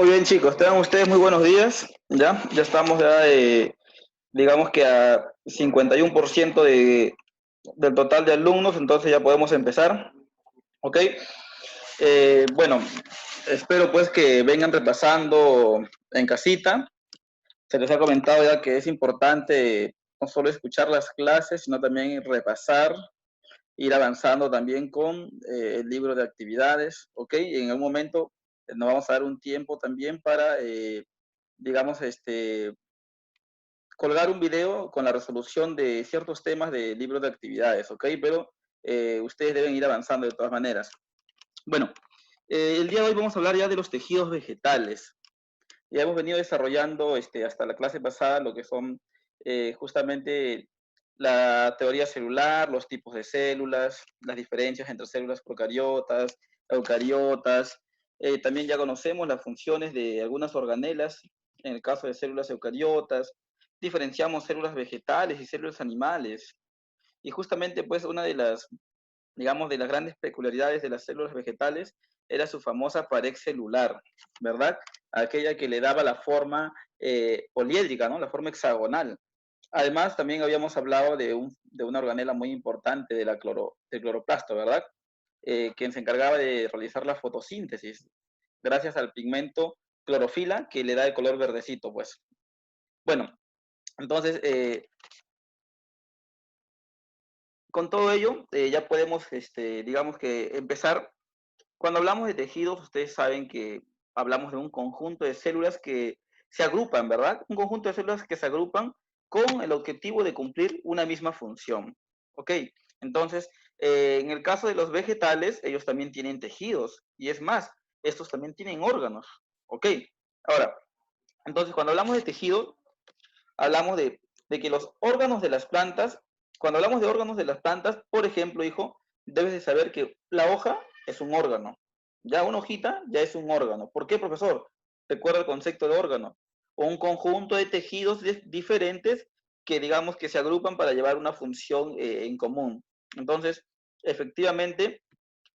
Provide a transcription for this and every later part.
Muy bien, chicos, tengan ustedes muy buenos días. Ya estamos digamos que a 51% del total de alumnos, entonces ya podemos empezar. ¿Ok? Bueno, espero pues que vengan repasando en casita. Se les ha comentado ya que es importante no solo escuchar las clases, sino también repasar, ir avanzando también con el libro de actividades. ¿Ok? Y en un momento nos vamos a dar un tiempo también para digamos, colgar un video con la resolución de ciertos temas de libros de actividades, ¿ok? Pero ustedes deben ir avanzando de todas maneras. Bueno, el día de hoy vamos a hablar ya de los tejidos vegetales. Ya hemos venido desarrollando hasta la clase pasada lo que son justamente la teoría celular, los tipos de células, las diferencias entre células procariotas, eucariotas. También ya conocemos las funciones de algunas organelas, en el caso de células eucariotas. Diferenciamos células vegetales y células animales. Y justamente pues una de las, digamos, de las grandes peculiaridades de las células vegetales era su famosa pared celular, ¿verdad? Aquella que le daba la forma poliédrica, ¿no? La forma hexagonal. Además, también habíamos hablado de una organela muy importante del cloroplasto, ¿verdad? Quien se encargaba de realizar la fotosíntesis, gracias al pigmento clorofila que le da el color verdecito, pues. Bueno, entonces, con todo ello, ya podemos, digamos que empezar. Cuando hablamos de tejidos, ustedes saben que hablamos de un conjunto de células que se agrupan, ¿verdad? Un conjunto de células que se agrupan con el objetivo de cumplir una misma función. ¿Ok? Entonces, en el caso de los vegetales, ellos también tienen tejidos. Y es más, estos también tienen órganos. ¿Ok? Ahora, entonces, cuando hablamos de tejido, hablamos de que los órganos de las plantas, cuando hablamos de órganos de las plantas, por ejemplo, hijo, debes de saber que la hoja es un órgano. Ya una hojita ya es un órgano. ¿Por qué, profesor? Recuerda el concepto de órgano. O un conjunto de tejidos diferentes que digamos que se agrupan para llevar una función en común. Entonces, efectivamente,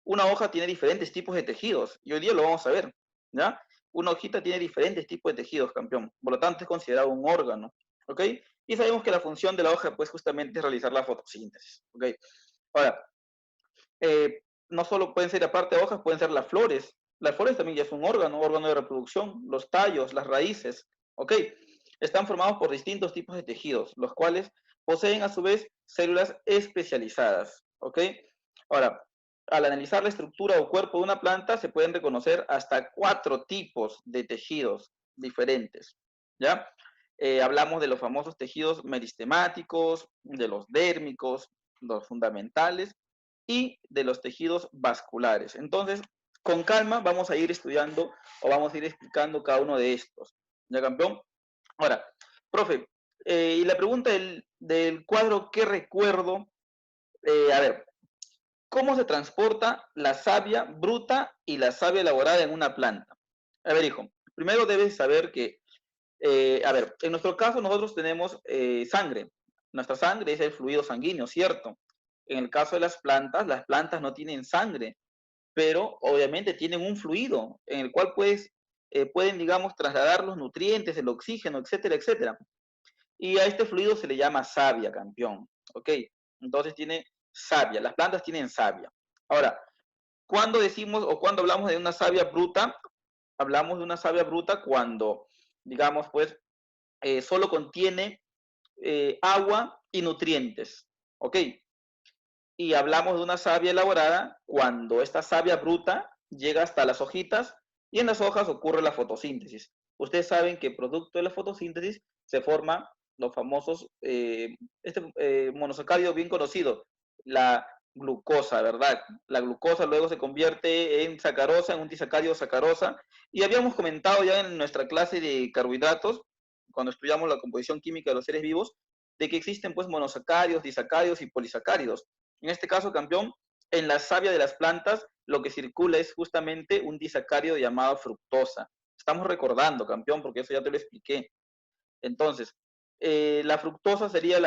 una hoja tiene diferentes tipos de tejidos y hoy día lo vamos a ver, ¿ya? Una hojita tiene diferentes tipos de tejidos, campeón. Por lo tanto, es considerado un órgano, ¿ok? Y sabemos que la función de la hoja, pues, justamente es realizar la fotosíntesis, ¿ok? Ahora, no solo pueden ser, aparte de hojas, pueden ser las flores. Las flores también ya es un órgano de reproducción, los tallos, las raíces, ¿ok? Están formados por distintos tipos de tejidos, los cuales poseen a su vez células especializadas, ¿ok? Ahora, al analizar la estructura o cuerpo de una planta, se pueden reconocer hasta 4 tipos de tejidos diferentes, ¿ya? Hablamos de los famosos tejidos meristemáticos, de los dérmicos, los fundamentales y de los tejidos vasculares. Entonces, con calma vamos a ir estudiando o vamos a ir explicando cada uno de estos. ¿Ya, campeón? Ahora, profe, y la pregunta del cuadro, ¿qué recuerdo? A ver, ¿cómo se transporta la savia bruta y la savia elaborada en una planta? A ver, hijo, primero debes saber que, a ver, en nuestro caso nosotros tenemos sangre. Nuestra sangre es el fluido sanguíneo, ¿cierto? En el caso de las plantas no tienen sangre, pero obviamente tienen un fluido en el cual pueden, digamos, trasladar los nutrientes, el oxígeno, etcétera, etcétera. Y a este fluido se le llama savia, campeón. ¿Ok? Entonces tiene savia, las plantas tienen savia. Ahora, cuando decimos o cuando hablamos de una savia bruta, hablamos de una savia bruta cuando, digamos, pues, solo contiene agua y nutrientes. ¿Ok? Y hablamos de una savia elaborada cuando esta savia bruta llega hasta las hojitas y en las hojas ocurre la fotosíntesis. Ustedes saben que producto de la fotosíntesis se forman los famosos, monosacárido bien conocido, la glucosa, ¿verdad? La glucosa luego se convierte en sacarosa, en un disacárido sacarosa. Y habíamos comentado ya en nuestra clase de carbohidratos, cuando estudiamos la composición química de los seres vivos, de que existen pues monosacáridos, disacáridos y polisacáridos. En este caso, campeón, en la savia de las plantas lo que circula es justamente un disacárido llamado fructosa. Estamos recordando, campeón, porque eso ya te lo expliqué. Entonces, la fructosa sería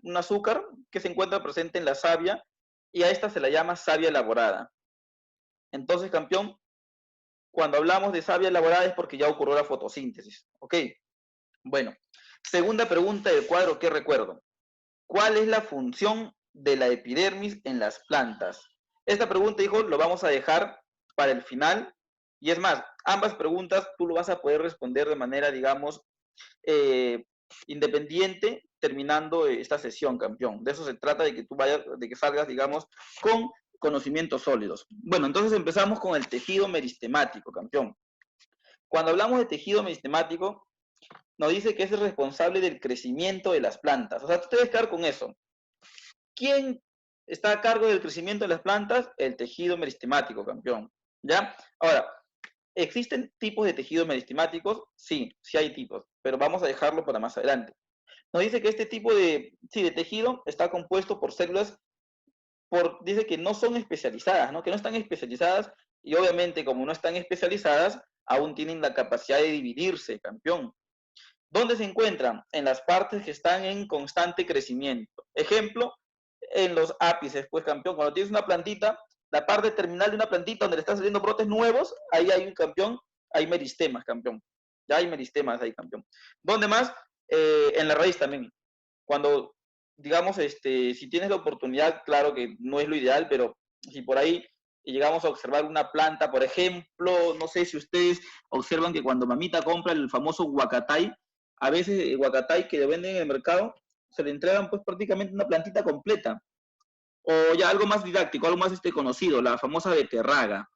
un azúcar que se encuentra presente en la savia y a esta se la llama savia elaborada. Entonces, campeón, cuando hablamos de savia elaborada es porque ya ocurrió la fotosíntesis. ¿Ok? Bueno, segunda pregunta del cuadro que recuerdo. ¿Cuál es la función de la epidermis en las plantas? Esta pregunta, hijo, lo vamos a dejar para el final. Y es más, ambas preguntas tú lo vas a poder responder de manera, digamos, eh, independiente terminando esta sesión, campeón. De eso se trata, de que tú vayas, de que salgas, digamos, con conocimientos sólidos. Bueno, entonces empezamos con el tejido meristemático, campeón. Cuando hablamos de tejido meristemático, nos dice que es el responsable del crecimiento de las plantas. O sea, tú te debes quedar con eso. ¿Quién está a cargo del crecimiento de las plantas? El tejido meristemático, campeón. ¿Ya? Ahora, ¿existen tipos de tejidos meristemáticos? Sí, sí hay tipos, pero vamos a dejarlo para más adelante. Nos dice que este tipo de, sí, de tejido está compuesto por células, dice que no son especializadas, ¿no? Que no están especializadas y obviamente como no están especializadas, aún tienen la capacidad de dividirse, campeón. ¿Dónde se encuentran? En las partes que están en constante crecimiento. Ejemplo, en los ápices, pues campeón, cuando tienes una plantita, la parte terminal de una plantita donde le están saliendo brotes nuevos, ahí hay un campeón, hay meristemas, campeón. Ya hay meristemas ahí, campeón. ¿Dónde más? En la raíz también. Cuando, digamos, si tienes la oportunidad, claro que no es lo ideal, pero si por ahí llegamos a observar una planta, por ejemplo, no sé si ustedes observan que cuando mamita compra el famoso huacatay, a veces el huacatay que le venden en el mercado, se le entregan pues prácticamente una plantita completa. O ya algo más didáctico, algo más conocido, la famosa beterraga.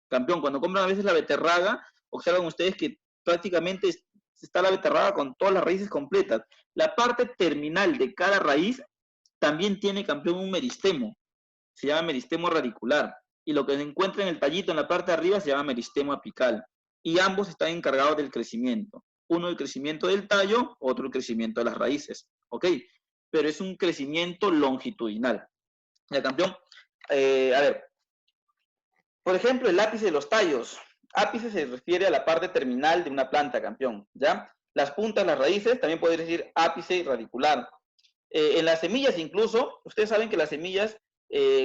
Campeón, cuando compran a veces la beterraga, observan ustedes que prácticamente está la beterraga con todas las raíces completas. La parte terminal de cada raíz también tiene, campeón, un meristemo. Se llama meristemo radicular. Y lo que se encuentra en el tallito en la parte de arriba se llama meristemo apical. Y ambos están encargados del crecimiento. Uno el crecimiento del tallo, otro el crecimiento de las raíces. ¿Ok? Pero es un crecimiento longitudinal. Ya, campeón. A ver, por ejemplo, el ápice de los tallos. Ápice se refiere a la parte terminal de una planta, campeón, ¿ya? Las puntas, las raíces, también puede decir ápice radicular. En las semillas incluso, ustedes saben que las semillas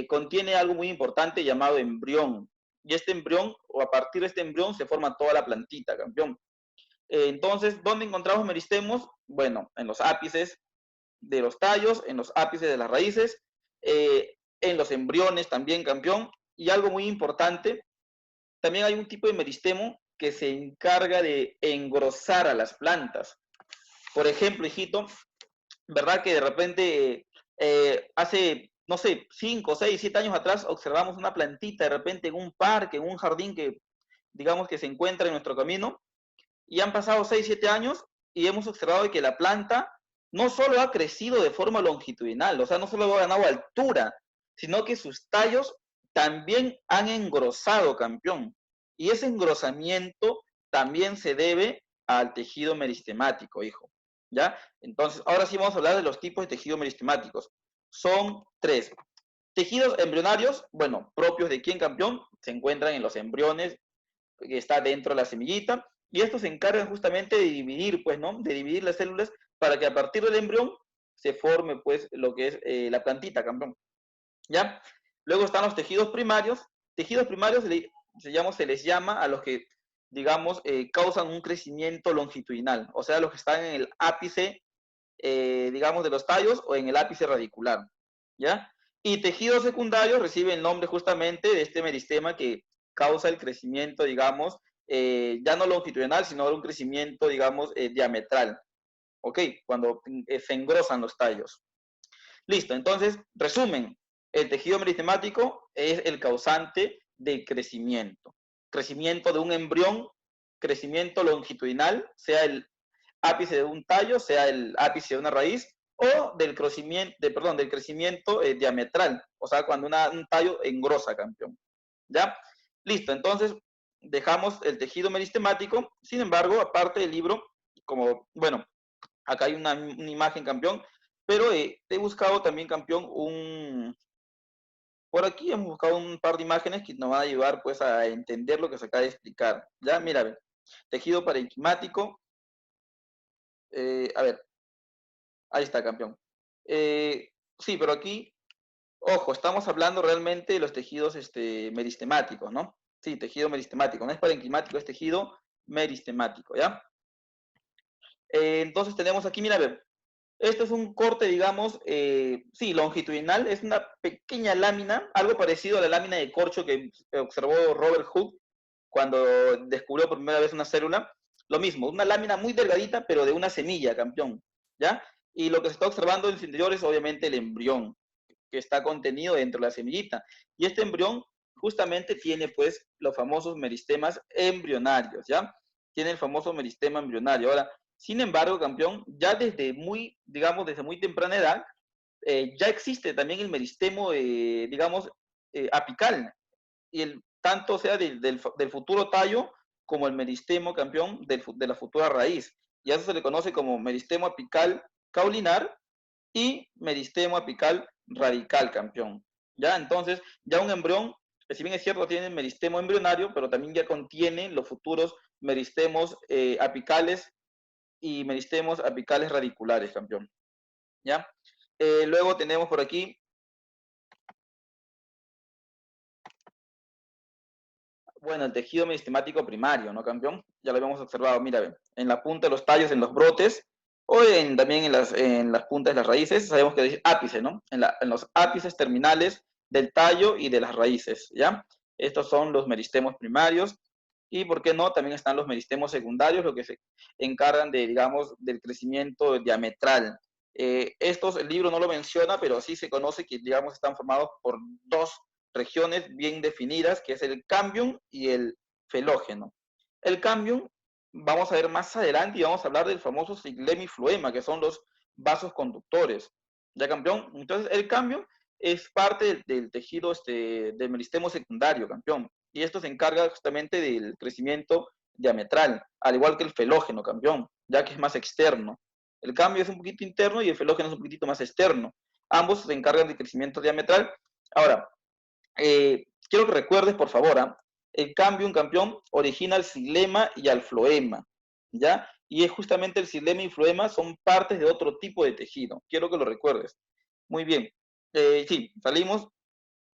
contiene algo muy importante llamado embrión. Y este embrión, o a partir de este embrión, se forma toda la plantita, campeón. Entonces, ¿dónde encontramos meristemos? Bueno, en los ápices de los tallos, en los ápices de las raíces, en los embriones también, campeón. Y algo muy importante, también hay un tipo de meristemo que se encarga de engrosar a las plantas. Por ejemplo, hijito, ¿verdad que de repente hace, no sé, 5, 6, 7 años atrás observamos una plantita de repente en un parque, en un jardín que digamos que se encuentra en nuestro camino y han pasado 6, 7 años y hemos observado que la planta no solo ha crecido de forma longitudinal, o sea, no solo ha ganado altura, sino que sus tallos también han engrosado, campeón. Y ese engrosamiento también se debe al tejido meristemático, hijo. ¿Ya? Entonces, ahora sí vamos a hablar de los tipos de tejidos meristemáticos. Son tres. Tejidos embrionarios, bueno, propios de quién, campeón, se encuentran en los embriones que está dentro de la semillita, y estos se encargan justamente de dividir, pues, ¿no? De dividir las células para que a partir del embrión se forme, pues, lo que es la plantita, campeón. ¿Ya? Luego están los tejidos primarios. Tejidos primarios se les llama a los que, digamos, causan un crecimiento longitudinal, o sea, los que están en el ápice, digamos, de los tallos o en el ápice radicular. ¿Ya? Y tejidos secundarios reciben el nombre justamente de este meristema que causa el crecimiento, digamos, ya no longitudinal, sino un crecimiento, digamos, diametral. ¿Ok? Cuando se engrosan los tallos. Listo, entonces, resumen, el tejido meristemático es el causante del crecimiento. Crecimiento de un embrión, crecimiento longitudinal, sea el ápice de un tallo, sea el ápice de una raíz, o del crecimiento, del crecimiento diametral, o sea, cuando un tallo engrosa, campeón. ¿Ya? Listo, entonces dejamos el tejido meristemático, sin embargo, aparte del libro, como, bueno, acá hay una imagen, campeón, pero he buscado también, campeón, por aquí hemos buscado un par de imágenes que nos van a ayudar pues a entender lo que se acaba de explicar. Ya, mira, a ver, tejido parenquimático, a ver, ahí está, campeón. Sí, pero aquí, ojo, estamos hablando realmente de los tejidos meristemáticos, ¿no? Sí, tejido meristemático. No es parenquimático, es tejido meristemático, ¿ya? Entonces tenemos aquí, mira, a ver, esto es un corte, digamos, sí, longitudinal, es una pequeña lámina, algo parecido a la lámina de corcho que observó Robert Hooke cuando descubrió por primera vez una célula. Lo mismo, una lámina muy delgadita, pero de una semilla, campeón, ¿ya? Y lo que se está observando en su interior es obviamente el embrión, que está contenido dentro de la semillita. Y este embrión justamente tiene, pues, los famosos meristemas embrionarios, ¿ya? Tiene el famoso meristema embrionario. Ahora, sin embargo, campeón, ya desde muy, digamos, desde muy temprana edad, ya existe también el meristemo, digamos, apical, y tanto sea del futuro tallo como el meristemo, campeón, de la futura raíz. Y a eso se le conoce como meristemo apical caulinar y meristemo apical radical, campeón. ¿Ya? Entonces, ya un embrión, si bien es cierto, tiene meristemo embrionario, pero también ya contiene los futuros meristemos apicales y meristemos apicales radiculares, campeón. ¿Ya? Luego tenemos por aquí, bueno, el tejido meristemático primario, ¿no, campeón? Ya lo habíamos observado, mira, en la punta de los tallos, en los brotes, o también en las puntas de las raíces, sabemos que es ápice, ¿no? En los ápices terminales del tallo y de las raíces, ¿ya? Estos son los meristemos primarios, y, ¿por qué no? También están los meristemos secundarios, lo que se encargan de, digamos, del crecimiento diametral. El libro no lo menciona, pero sí se conoce que, digamos, están formados por dos regiones bien definidas, que es el cambium y el felógeno. El cambium, vamos a ver más adelante y vamos a hablar del famoso xilema y floema, que son los vasos conductores. ¿Ya, campeón? Entonces, el cambium es parte del tejido del meristemo secundario, campeón. Y esto se encarga justamente del crecimiento diametral, al igual que el felógeno, campeón, ya que es más externo. El cambio es un poquito interno y el felógeno es un poquito más externo. Ambos se encargan del crecimiento diametral. Ahora, quiero que recuerdes, por favor, el cambio, un campeón, origina el xilema y al floema, ¿ya? Y es justamente el xilema y floema son partes de otro tipo de tejido. Quiero que lo recuerdes. Muy bien. Sí, salimos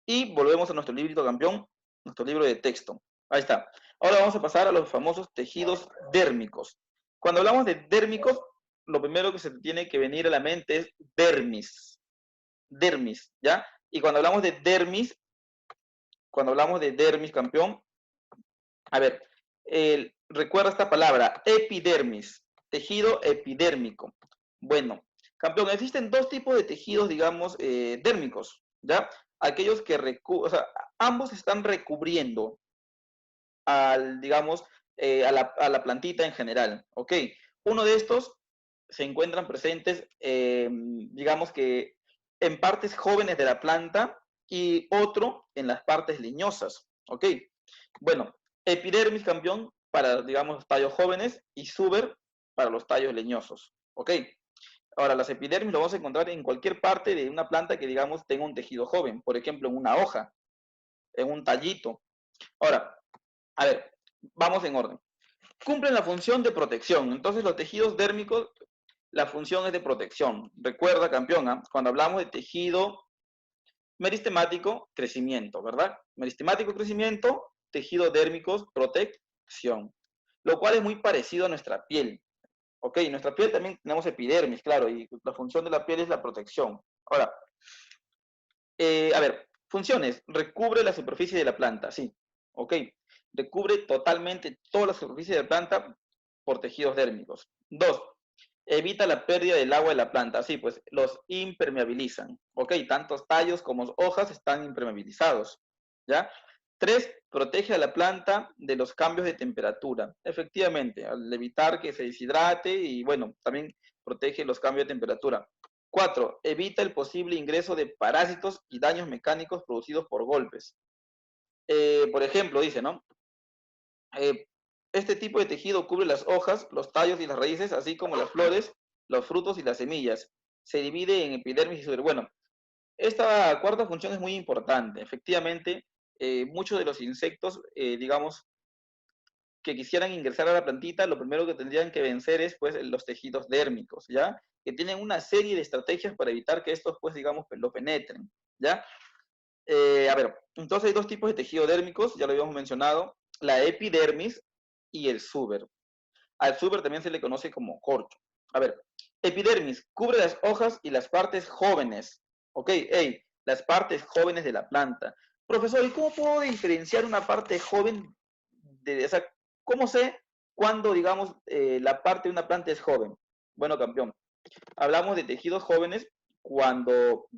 y volvemos a nuestro librito, campeón, nuestro libro de texto. Ahí está. Ahora vamos a pasar a los famosos tejidos dérmicos. Cuando hablamos de dérmicos, lo primero que se te tiene que venir a la mente es dermis. Dermis, ¿ya? Y cuando hablamos de dermis, campeón, a ver, recuerda esta palabra, epidermis, tejido epidérmico. Bueno, campeón, existen dos tipos de tejidos, digamos, dérmicos, ¿ya? Aquellos que, o sea, ambos están recubriendo digamos, a la plantita en general, ¿ok? Uno de estos se encuentran presentes, digamos que en partes jóvenes de la planta y otro en las partes leñosas, ¿ok? Bueno, epidermis, campeón, para, digamos, los tallos jóvenes y suber para los tallos leñosos, ¿ok? Ahora, las epidermis lo vamos a encontrar en cualquier parte de una planta que, digamos, tenga un tejido joven, por ejemplo, en una hoja, en un tallito. Ahora, a ver, vamos en orden. Cumplen la función de protección. Entonces, los tejidos dérmicos, la función es de protección. Recuerda, campeón, cuando hablamos de tejido meristemático, crecimiento, ¿verdad? Meristemático, crecimiento, tejido dérmicos, protección. Lo cual es muy parecido a nuestra piel. Ok, nuestra piel también tenemos epidermis, claro, y la función de la piel es la protección. Ahora, a ver, funciones. Recubre la superficie de la planta, sí. Ok. Recubre totalmente toda la superficie de la planta por tejidos dérmicos. Dos, evita la pérdida del agua de la planta. Sí, pues los impermeabilizan. Ok, tantos tallos como hojas están impermeabilizados. ¿Ya? Tres, protege a la planta de los cambios de temperatura. Efectivamente, al evitar que se deshidrate y bueno, también protege los cambios de temperatura. Cuatro, evita el posible ingreso de parásitos y daños mecánicos producidos por golpes. Por ejemplo, dice, ¿no? Eh, este tipo de tejido cubre las hojas, los tallos y las raíces, así como las flores, los frutos y las semillas. Se divide en epidermis y suber. Bueno, esta cuarta función es muy importante. Efectivamente, muchos de los insectos, digamos, que quisieran ingresar a la plantita, lo primero que tendrían que vencer es, pues, los tejidos dérmicos, ¿ya? Que tienen una serie de estrategias para evitar que estos, pues, digamos, lo penetren, ¿ya? A ver, entonces hay dos tipos de tejido dérmicos, ya lo habíamos mencionado, la epidermis y el suber. Al suber también se le conoce como corcho. A ver, epidermis cubre las hojas y las partes jóvenes. Ok, hey, las partes jóvenes de la planta. Profesor, ¿y cómo puedo diferenciar una parte joven de esa? ¿Cómo sé cuándo, digamos, la parte de una planta es joven? Bueno, campeón, hablamos de tejidos jóvenes cuando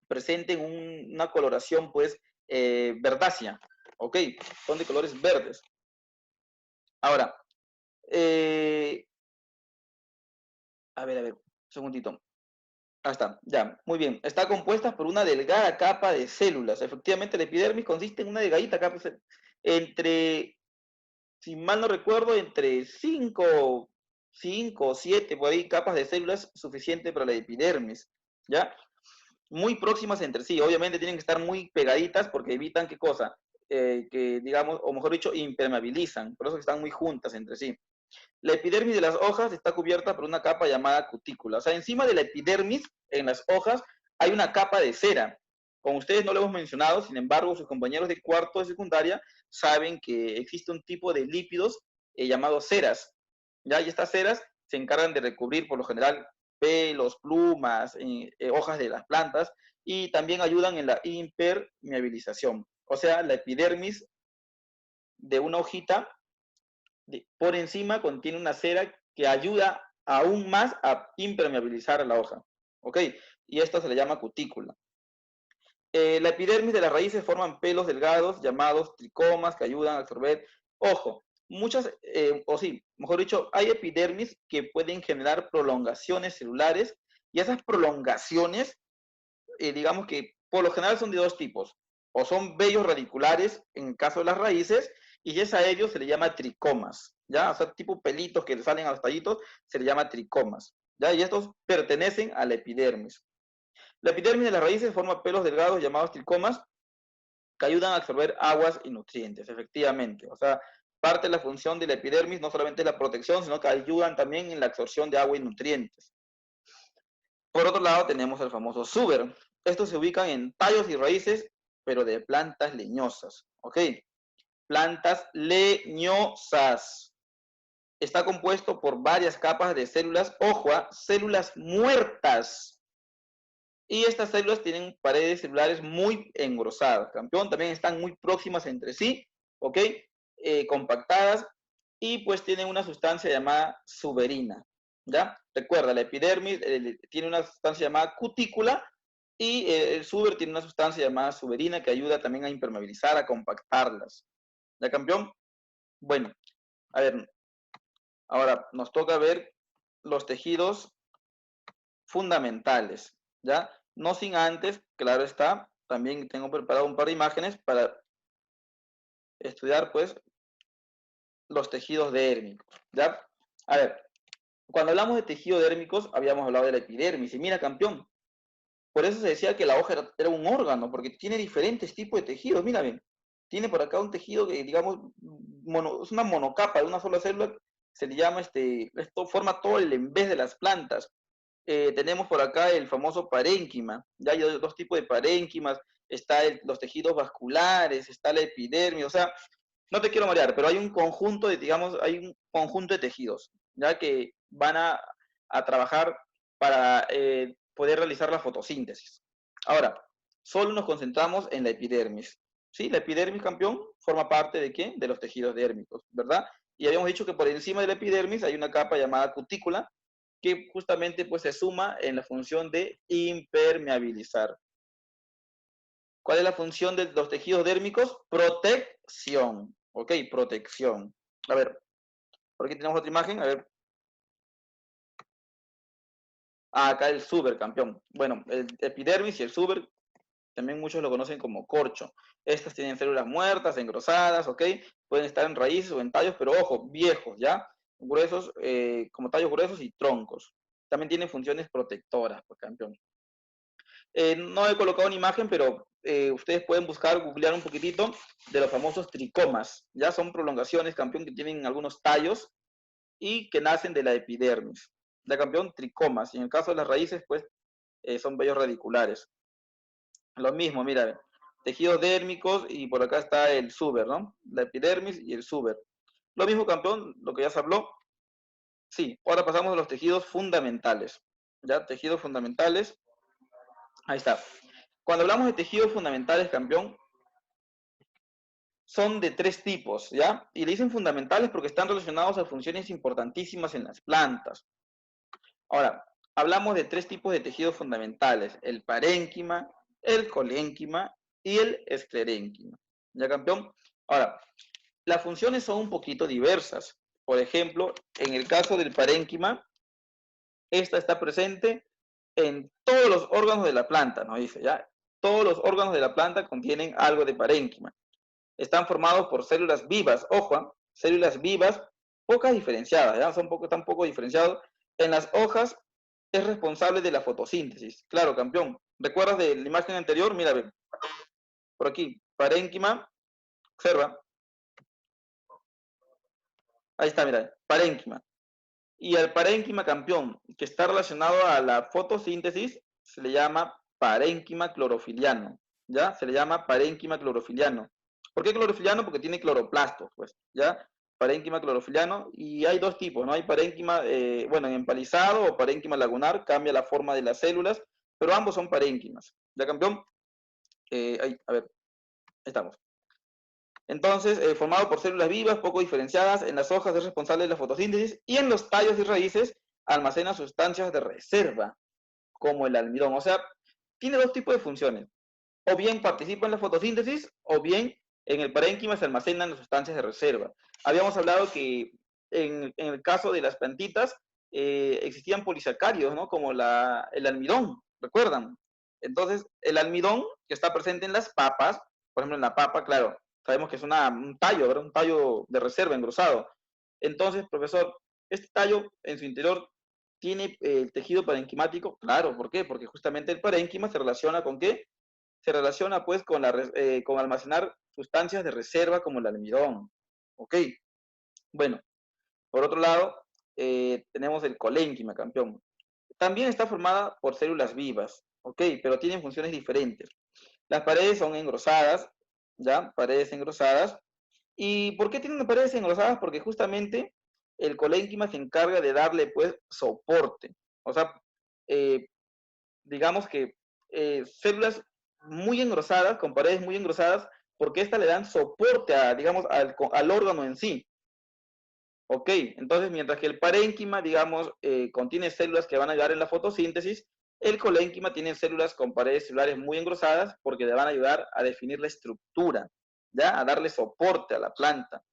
presenten una coloración, pues, verdácea. Ok, son de colores verdes. Ahora, eh, a ver, un segundito. Ah, está, ya, muy bien. Está compuesta por una delgada capa de células. Efectivamente, la epidermis consiste en una delgadita capa, entre, si mal no recuerdo, entre 5 o 7 por ahí capas de células suficiente para la epidermis, ¿ya? Muy próximas entre sí. Obviamente tienen que estar muy pegaditas porque evitan qué cosa, que digamos, o mejor dicho, impermeabilizan. Por eso están muy juntas entre sí. La epidermis de las hojas está cubierta por una capa llamada cutícula. O sea, encima de la epidermis, en las hojas, hay una capa de cera. Como ustedes no lo hemos mencionado, sin embargo, sus compañeros de cuarto de secundaria saben que existe un tipo de lípidos llamados ceras. ¿Ya? Y estas ceras se encargan de recubrir, por lo general, pelos, plumas, hojas de las plantas y también ayudan en la impermeabilización. O sea, la epidermis de una hojita por encima contiene una cera que ayuda aún más a impermeabilizar la hoja. ¿Ok? Y esto se le llama cutícula. La epidermis de las raíces forman pelos delgados llamados tricomas que ayudan a absorber. Ojo, muchas, o sí, mejor dicho, hay epidermis que pueden generar prolongaciones celulares y esas prolongaciones, digamos que por lo general son de dos tipos. O son vellos radiculares en el caso de las raíces, y si es a ellos se le llama tricomas, ¿ya? O sea, tipo pelitos que le salen a los tallitos, se le llama tricomas, ¿ya? Y estos pertenecen a la epidermis. La epidermis de las raíces forma pelos delgados llamados tricomas que ayudan a absorber aguas y nutrientes, efectivamente. O sea, parte de la función de la epidermis no solamente es la protección, sino que ayudan también en la absorción de agua y nutrientes. Por otro lado, tenemos el famoso suber. Estos se ubican en tallos y raíces, pero de plantas leñosas. ¿Ok? Plantas leñosas. Está compuesto por varias capas de células, ojo, células muertas. Y estas células tienen paredes celulares muy engrosadas. Campeón, también están muy próximas entre sí, ¿ok? Compactadas y pues tienen una sustancia llamada suberina, ¿ya? Recuerda, la epidermis tiene una sustancia llamada cutícula y el suber tiene una sustancia llamada suberina que ayuda también a impermeabilizar, a compactarlas. ¿Ya, campeón? Bueno, a ver, ahora nos toca ver los tejidos fundamentales, ¿ya? No sin antes, claro está, también tengo preparado un par de imágenes para estudiar, pues, los tejidos dérmicos, ¿ya? A ver, cuando hablamos de tejidos dérmicos, habíamos hablado de la epidermis, y mira, campeón, por eso se decía que la hoja era un órgano, porque tiene diferentes tipos de tejidos, mira, bien, tiene por acá un tejido que, digamos, es una monocapa de una sola célula, se le llama, esto forma todo el embés de las plantas. Tenemos por acá el famoso parénquima. Ya hay dos tipos de parénquimas, está los tejidos vasculares, está la epidermis, o sea, no te quiero marear, pero hay un conjunto de, digamos, hay un conjunto de tejidos, ya que van a trabajar para poder realizar la fotosíntesis. Ahora, solo nos concentramos en la epidermis. ¿Sí? La epidermis, campeón, forma parte de ¿qué? De los tejidos dérmicos, ¿verdad? Y habíamos dicho que por encima de la epidermis hay una capa llamada cutícula, que justamente pues se suma en la función de impermeabilizar. ¿Cuál es la función de los tejidos dérmicos? Protección. Ok, protección. A ver, por aquí tenemos otra imagen. A ver. Ah, acá el suber, campeón. Bueno, el epidermis y el suber, también muchos lo conocen como corcho. Estas tienen células muertas, engrosadas, ok. Pueden estar en raíces o en tallos, pero ojo, viejos, ¿ya? Gruesos, como tallos gruesos y troncos. También tienen funciones protectoras, pues, campeón. No he colocado una imagen, pero ustedes pueden buscar, googlear un poquitito de los famosos tricomas. Ya son prolongaciones, campeón, que tienen algunos tallos y que nacen de la epidermis. La campeón, tricomas. Y en el caso de las raíces, pues son vellos radiculares. Lo mismo, mira, tejidos dérmicos y por acá está el suber, ¿no? La epidermis y el suber. Lo mismo, campeón, lo que ya se habló. Sí, ahora pasamos a los tejidos fundamentales. ¿Ya? Tejidos fundamentales. Ahí está. Cuando hablamos de tejidos fundamentales, campeón, son de tres tipos, ¿ya? Y le dicen fundamentales porque están relacionados a funciones importantísimas en las plantas. Ahora, hablamos de tres tipos de tejidos fundamentales: el parénquima, el colénquima y el esclerénquima. ¿Ya, campeón? Ahora, las funciones son un poquito diversas. Por ejemplo, en el caso del parénquima, esta está presente en todos los órganos de la planta, nos dice, ¿ya? Todos los órganos de la planta contienen algo de parénquima. Están formados por células vivas, ojo, células vivas, pocas diferenciadas, ¿ya? Están poco diferenciados. En las hojas es responsable de la fotosíntesis. Claro, campeón. ¿Recuerdas de la imagen anterior? Mira, ve, por aquí, parénquima, observa. Ahí está, mira, parénquima. Y al parénquima, campeón, que está relacionado a la fotosíntesis, se le llama parénquima clorofiliano, ¿ya? Se le llama parénquima clorofiliano. ¿Por qué clorofiliano? Porque tiene cloroplastos, pues, ¿ya? Parénquima clorofiliano, y hay dos tipos, ¿no? Hay parénquima, bueno, en empalizado o parénquima lagunar, cambia la forma de las células, pero ambos son parénquimas, ¿ya, campeón? Ahí, a ver, ahí estamos. Entonces, formado por células vivas, poco diferenciadas, en las hojas es responsable de la fotosíntesis y en los tallos y raíces almacena sustancias de reserva, como el almidón. O sea, tiene dos tipos de funciones. O bien participa en la fotosíntesis, o bien en el parénquima se almacenan las sustancias de reserva. Habíamos hablado que en el caso de las plantitas existían polisacáridos, ¿no? Como el almidón, ¿recuerdan? Entonces, el almidón que está presente en las papas, por ejemplo, en la papa, claro, sabemos que es un tallo, ¿verdad? Un tallo de reserva engrosado. Entonces, profesor, este tallo en su interior tiene el tejido parenquimático, claro, ¿por qué? Porque justamente el parénquima se relaciona con ¿qué? Se relaciona pues con almacenar sustancias de reserva como el almidón. ¿Ok? Bueno, por otro lado, tenemos el colénquima, campeón. También está formada por células vivas, ¿ok? Pero tienen funciones diferentes. Las paredes son engrosadas, ¿ya? Paredes engrosadas. ¿Y por qué tienen paredes engrosadas? Porque justamente el colénquima se encarga de darle, pues, soporte. O sea, eh, digamos que células muy engrosadas, con paredes muy engrosadas, porque éstas le dan soporte a, digamos, al órgano en sí. Ok, entonces mientras que el parénquima, digamos, contiene células que van a ayudar en la fotosíntesis, el colénquima tiene células con paredes celulares muy engrosadas porque le van a ayudar a definir la estructura, ¿ya? A darle soporte a la planta.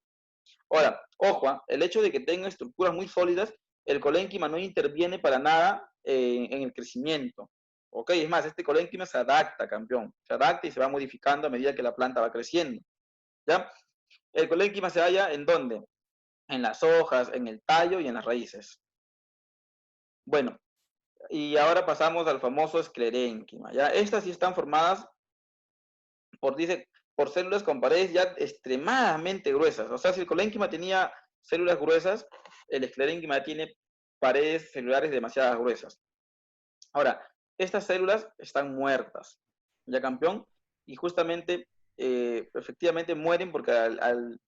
Ahora, ojo, el hecho de que tenga estructuras muy sólidas, el colénquima no interviene para nada en el crecimiento. Ok, es más, este colénquima se adapta, campeón. Se adapta y se va modificando a medida que la planta va creciendo. ¿Ya? El colénquima se halla ¿en dónde? En las hojas, en el tallo y en las raíces. Bueno, y ahora pasamos al famoso esclerénquima. ¿Ya? Estas sí están formadas dice, por células con paredes ya extremadamente gruesas. O sea, si el colénquima tenía células gruesas, el esclerénquima tiene paredes celulares demasiado gruesas. Ahora, estas células están muertas, ¿ya, campeón? Y justamente, efectivamente mueren porque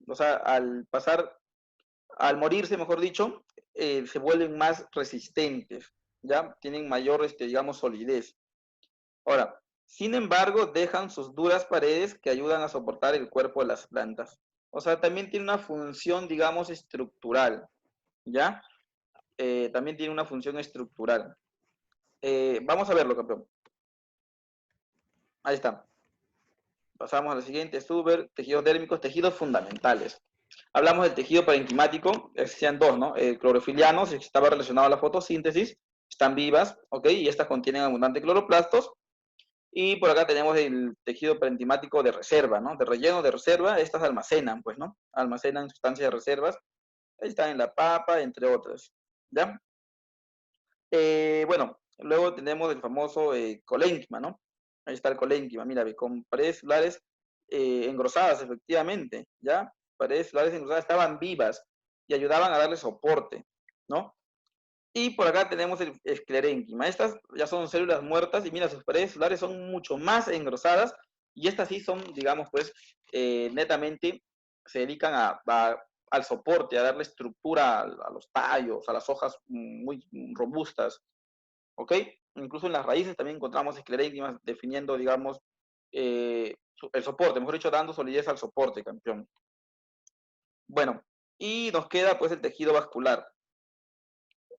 o sea, al morirse, mejor dicho, se vuelven más resistentes, ¿ya? Tienen mayor, digamos, solidez. Ahora, sin embargo, dejan sus duras paredes que ayudan a soportar el cuerpo de las plantas. O sea, también tiene una función, digamos, estructural, ¿ya? También tiene una función estructural. Vamos a verlo, campeón. Ahí está. Pasamos a la siguiente, super, tejidos dérmicos, tejidos fundamentales. Hablamos del tejido parenquimático, existían dos, ¿no? El clorofiliano, que estaba relacionado a la fotosíntesis, están vivas, ¿ok? Y estas contienen abundantes cloroplastos. Y por acá tenemos el tejido parenquimático de reserva, ¿no? De relleno de reserva, estas almacenan, pues, ¿no? Almacenan sustancias de reservas. Ahí están en la papa, entre otras, ¿ya? Bueno, luego tenemos el famoso colénquima, ¿no? Ahí está el colénquima, mira, con paredes celulares engrosadas, efectivamente, ¿ya? Paredes celulares engrosadas estaban vivas y ayudaban a darle soporte, ¿no? Y por acá tenemos el esclerénquima. Estas ya son células muertas y mira, sus paredes celulares son mucho más engrosadas Y estas sí son, digamos, pues, netamente se dedican al soporte, a darle estructura a los tallos, a las hojas muy robustas, ¿ok? Incluso en las raíces también encontramos esclerénquimas definiendo, digamos, el soporte, mejor dicho, dando solidez al soporte, campeón. Bueno, y nos queda pues el tejido vascular.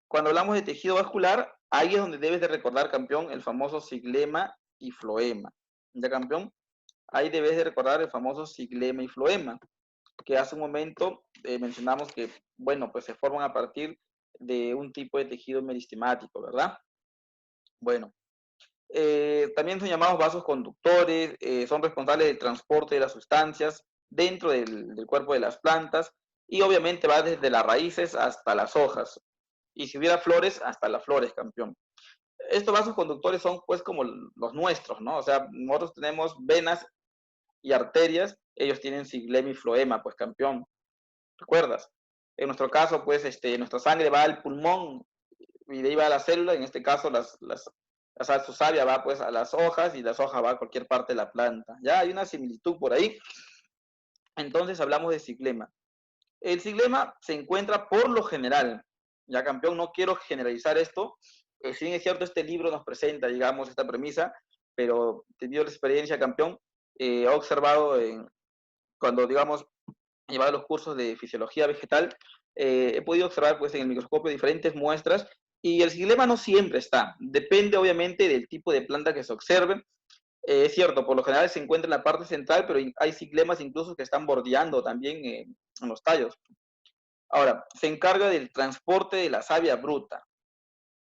Cuando hablamos de tejido vascular, ahí es donde debes de recordar, campeón, el famoso siglema y floema. ¿Ya, campeón? Ahí debes de recordar el famoso siglema y floema, que hace un momento mencionamos que, bueno, pues se forman a partir de un tipo de tejido meristemático, ¿verdad? Bueno, también son llamados vasos conductores, son responsables del transporte de las sustancias dentro del cuerpo de las plantas y obviamente va desde las raíces hasta las hojas. Y si hubiera flores, hasta las flores, campeón. Estos vasos conductores son pues como los nuestros, ¿no? O sea, nosotros tenemos venas y arterias, ellos tienen siglema y floema, pues campeón. ¿Recuerdas? En nuestro caso, pues, nuestra sangre va al pulmón y de ahí va a la célula, en este caso su savia va pues a las hojas y las hojas va a cualquier parte de la planta. Ya hay una similitud por ahí. Entonces hablamos de siglema. El siglema se encuentra por lo general, ya campeón, no quiero generalizar esto, si bien es cierto este libro nos presenta, digamos, esta premisa, pero debido a la experiencia, campeón, he observado cuando, digamos, he llevado los cursos de fisiología vegetal, he podido observar pues en el microscopio diferentes muestras y el siglema no siempre está, depende obviamente del tipo de planta que se observe. Es cierto, por lo general se encuentra en la parte central, pero hay siglemas incluso que están bordeando también en los tallos. Ahora, se encarga del transporte de la savia bruta.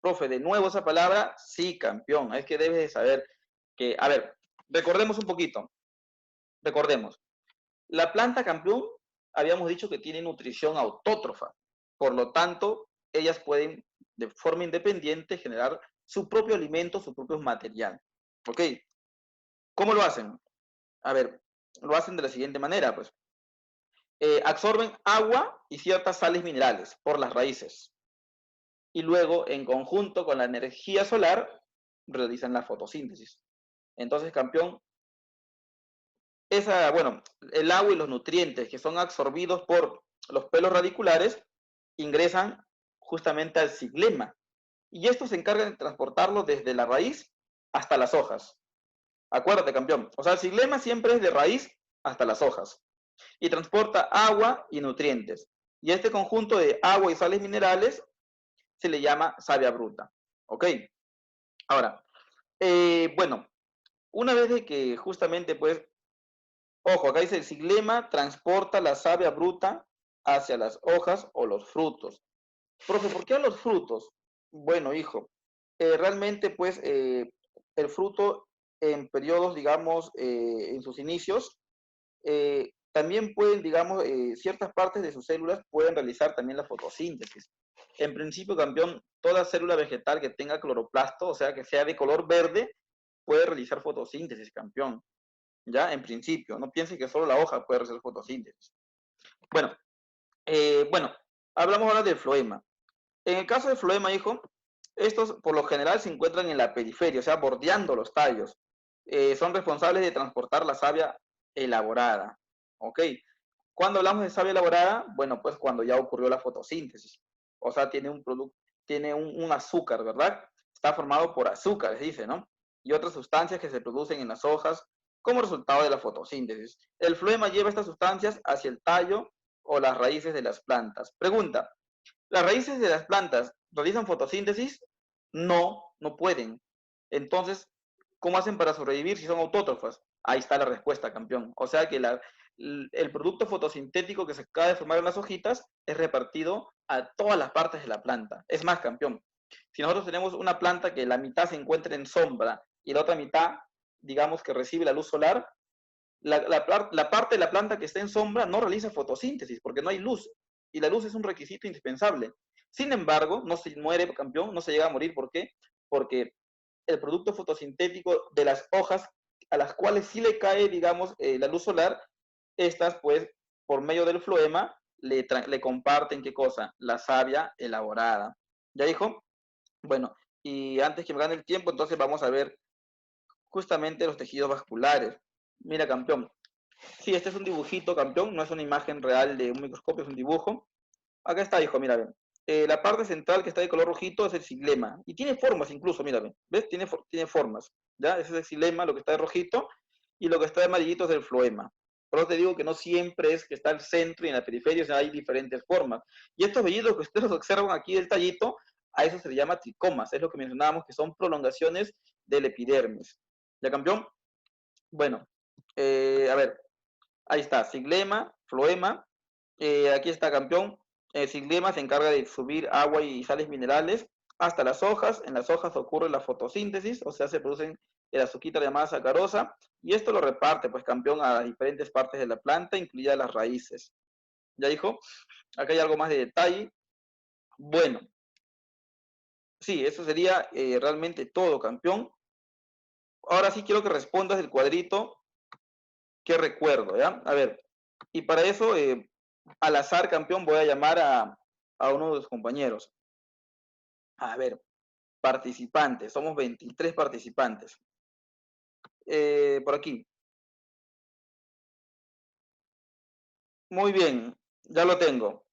Profe, de nuevo esa palabra, sí, campeón. Es que debes de saber que, a ver, recordemos un poquito. Recordemos. La planta, campeón, habíamos dicho que tiene nutrición autótrofa. Por lo tanto, ellas pueden de forma independiente generar su propio alimento, su propio material. ¿Ok? ¿Cómo lo hacen? A ver, lo hacen de la siguiente manera, pues. Absorben agua y ciertas sales minerales por las raíces. Y luego, en conjunto con la energía solar, realizan la fotosíntesis. Entonces, campeón, bueno, el agua y los nutrientes que son absorbidos por los pelos radiculares ingresan justamente al xilema. Y estos se encargan de transportarlo desde la raíz hasta las hojas. Acuérdate, campeón. O sea, el xilema siempre es de raíz hasta las hojas. Y transporta agua y nutrientes. Y este conjunto de agua y sales minerales se le llama savia bruta. ¿Ok? Ahora, bueno, una vez de que justamente, pues, ojo, acá dice el xilema transporta la savia bruta hacia las hojas o los frutos. Profe, ¿por qué a los frutos? Bueno, hijo, realmente, pues, el fruto en periodos, digamos, en sus inicios, también pueden, digamos, ciertas partes de sus células pueden realizar también la fotosíntesis. En principio, campeón, toda célula vegetal que tenga cloroplasto, o sea, que sea de color verde, puede realizar fotosíntesis, campeón. Ya, en principio, no pienses que solo la hoja puede realizar fotosíntesis. Bueno, bueno, hablamos ahora del floema. En el caso del floema, hijo, estos por lo general se encuentran en la periferia, o sea, bordeando los tallos. Son responsables de transportar la savia elaborada. ¿Ok? Cuando hablamos de savia elaborada, bueno, pues cuando ya ocurrió la fotosíntesis. O sea, tiene un producto, tiene un azúcar, ¿verdad? Está formado por azúcares, dice, ¿no? Y otras sustancias que se producen en las hojas como resultado de la fotosíntesis. El floema lleva estas sustancias hacia el tallo o las raíces de las plantas. Pregunta, ¿las raíces de las plantas realizan fotosíntesis? No, no pueden. Entonces, ¿cómo hacen para sobrevivir si son autótrofas? Ahí está la respuesta, campeón. O sea que el producto fotosintético que se acaba de formar en las hojitas es repartido a todas las partes de la planta. Es más, campeón, si nosotros tenemos una planta que la mitad se encuentra en sombra y la otra mitad, digamos que recibe la luz solar, la parte de la planta que está en sombra no realiza fotosíntesis porque no hay luz y la luz es un requisito indispensable. Sin embargo, no se muere, campeón, no se llega a morir. ¿Por qué? Porque el producto fotosintético de las hojas a las cuales sí le cae, digamos, la luz solar, estas pues por medio del floema le comparten, ¿qué cosa? La savia elaborada. ¿Ya dijo? Bueno, y antes que me gane el tiempo, entonces vamos a ver justamente los tejidos vasculares. Mira, campeón. Sí, este es un dibujito, campeón, no es una imagen real de un microscopio, es un dibujo. Acá está, hijo, mira, ven. La parte central que está de color rojito es el xilema. Y tiene formas incluso, mira, ven. ¿Ves? Tiene formas. ¿Ya? Ese es el xilema, lo que está de rojito. Y lo que está de amarillito es el floema. Por eso te digo que no siempre es que está al centro y en la periferia, o sea, hay diferentes formas. Y estos vellitos que ustedes observan aquí del tallito, a eso se le llama tricomas. Es lo que mencionábamos que son prolongaciones del epidermis. ¿Ya, campeón? Bueno, a ver, ahí está, xilema, floema. Aquí está, campeón. El xilema se encarga de subir agua y sales minerales hasta las hojas. En las hojas ocurre la fotosíntesis, o sea, se producen el azúcar llamada sacarosa, y esto lo reparte, pues, campeón, a las diferentes partes de la planta, incluidas las raíces. ¿Ya, dijo? Acá hay algo más de detalle. Bueno, sí, eso sería realmente todo, campeón. Ahora sí quiero que respondas el cuadrito que recuerdo, ¿ya? A ver, y para eso, al azar, campeón, voy a llamar a uno de los compañeros. A ver, participantes, somos 23 participantes. Por aquí. Muy bien, ya lo tengo.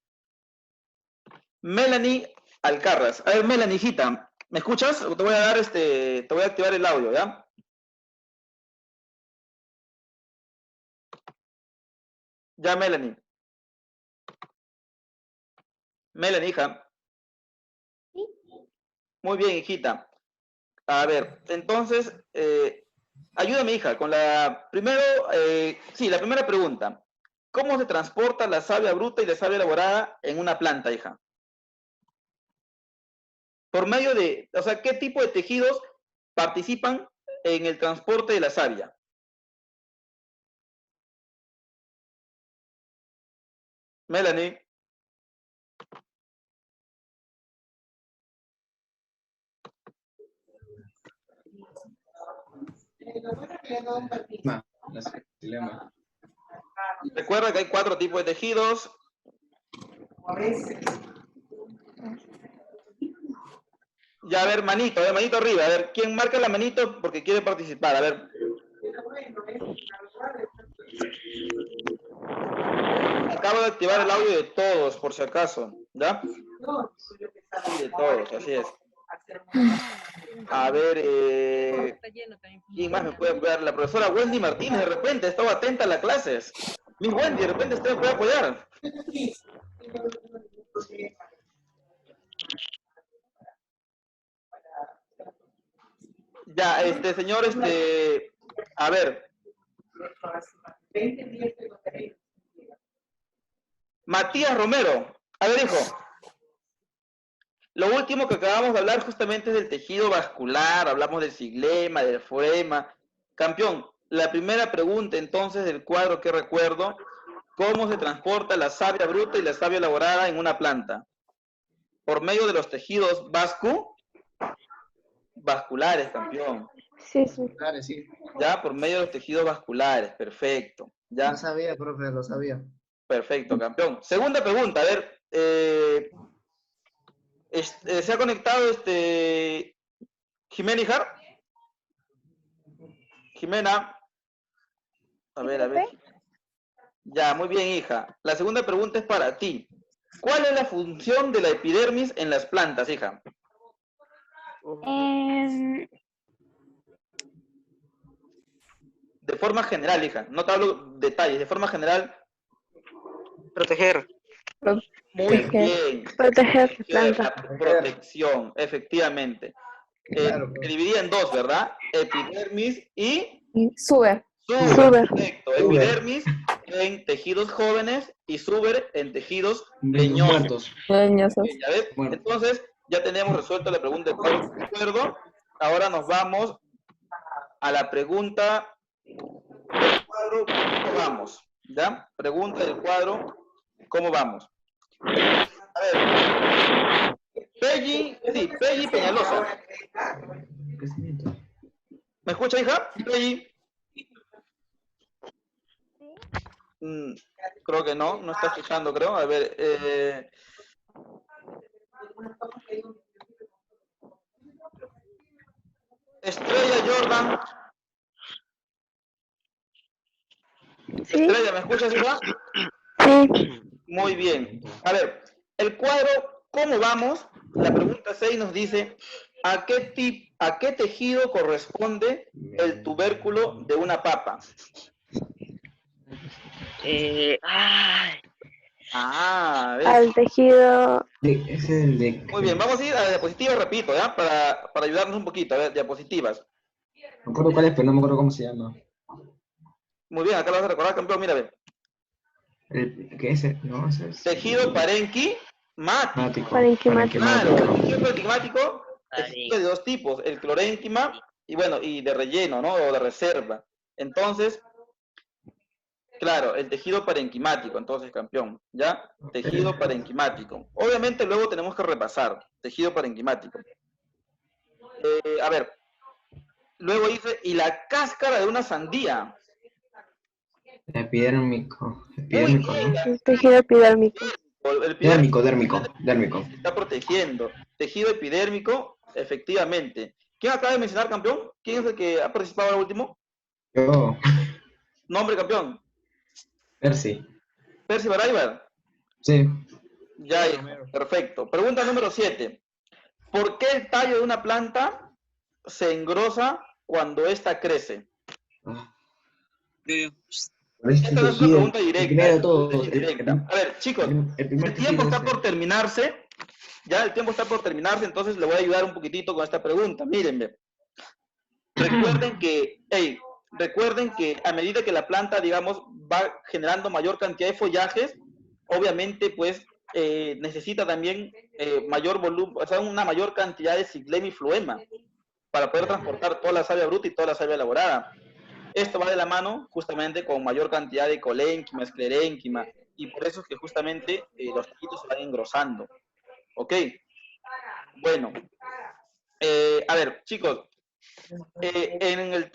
Melanie Alcarraz. A ver, Melanie, hijita, ¿me escuchas? Te voy a dar te voy a activar el audio, ¿ya? Ya, Melanie. Melanie, hija. Muy bien, hijita. A ver, entonces, ayúdame, hija, con la primero, sí, la primera pregunta. ¿Cómo se transporta la savia bruta y la savia elaborada en una planta, hija? Por medio de, o sea, ¿qué tipo de tejidos participan en el transporte de la savia? Melanie. Dilema. Recuerda que hay 4 tipos de tejidos. Ya, a ver, manito arriba. A ver, ¿quién marca la manito porque quiere participar? A ver. Acabo de activar el audio de todos, por si acaso. ¿Ya? Sí, de todos, así es. A ver, ¿quién más me puede apoyar? La profesora Wendy Martínez, de repente, estaba atenta a las clases. Miss Wendy, de repente usted me puede apoyar. Ya, señor, a ver. Matías Romero. A ver, hijo. Lo último que acabamos de hablar justamente es del tejido vascular, hablamos del xilema, del floema. Campeón, la primera pregunta entonces del cuadro que recuerdo, ¿cómo se transporta la savia bruta y la savia elaborada en una planta? Por medio de los tejidos vasculares, campeón. Sí, sí. Claro, sí. Ya, por medio de los tejidos vasculares, perfecto. Ya. Lo sabía, profe, lo sabía. Perfecto, campeón. Segunda pregunta, a ver, ¿se ha conectado Jimena Ijar? Jimena. A ver. Ya, muy bien, hija. La segunda pregunta es para ti. ¿Cuál es la función de la epidermis en las plantas, hija? De forma general, hija. No te hablo detalles. De forma general. Proteger. Muy bien. Proteger la La planta. protección, efectivamente. Claro, Se dividía en dos, ¿verdad? Epidermis y Suber. suber. Perfecto. Epidermis en tejidos jóvenes y suber en tejidos leñosos. muertos. Leñosos. ¿Ya ves? Bueno. Entonces, ya tenemos resuelto la pregunta del cuadro de acuerdo. Ahora nos vamos a la pregunta del cuadro, ¿cómo vamos? ¿Ya? Pregunta del cuadro, ¿cómo vamos? A ver. Peggy Peñalosa. ¿Me escucha, hija? Peggy. Creo que no está escuchando, creo. A ver, Estrella Jordan. escuchas, Silva? Sí. Muy bien. A ver, el cuadro, ¿cómo vamos? La pregunta 6 nos dice, ¿a qué tejido corresponde el tubérculo de una papa? Ay, ¿Ves? Al tejido. Es el de... Muy bien, vamos a ir a la diapositiva, repito, ¿ya? Para ayudarnos un poquito. A ver, diapositivas. Me acuerdo cuál es, pero no me acuerdo cómo se llama. Muy bien, acá lo vas a recordar, campeón, mira, ve. ¿Qué es? No, ese es... Tejido parenquimático. Parenquimático. Parenquimático. Claro, el Parenquimático. tejido parenquimático existe de dos tipos, el clorénquima y bueno, y de relleno, ¿no? O de reserva. Entonces, claro, el tejido parenquimático, entonces, campeón, ¿ya? Tejido parenquimático. Obviamente luego tenemos que repasar, tejido parenquimático. A ver, luego dice, y la cáscara de una sandía. Epidérmico. Muy Epidérmico, bien, ¿no? El tejido epidérmico. el epidérmico Dérmico. se está protegiendo. Tejido epidérmico, efectivamente. ¿Quién acaba de mencionar, campeón? ¿Quién es el que ha participado ahora último? Yo, Nombre, campeón. Percy. Percy Baraybar. Sí. Ya, perfecto. Pregunta número 7. ¿Por qué el tallo de una planta se engrosa cuando ésta crece? Esta no es una pregunta directa, es indirecta. A ver, chicos, el tiempo está por terminarse. Ya el tiempo está por terminarse, entonces le voy a ayudar un poquitito con esta pregunta. Mírenme. Recuerden que a medida que la planta, digamos, va generando mayor cantidad de follajes, obviamente, pues, necesita también mayor volumen, o sea, una mayor cantidad de xilema y floema para poder transportar toda la savia bruta y toda la savia elaborada. Esto va de la mano justamente con mayor cantidad de colénquima, esclerénquima, y por eso es que justamente los tallitos se van engrosando. ¿Ok? Bueno, a ver, chicos, en el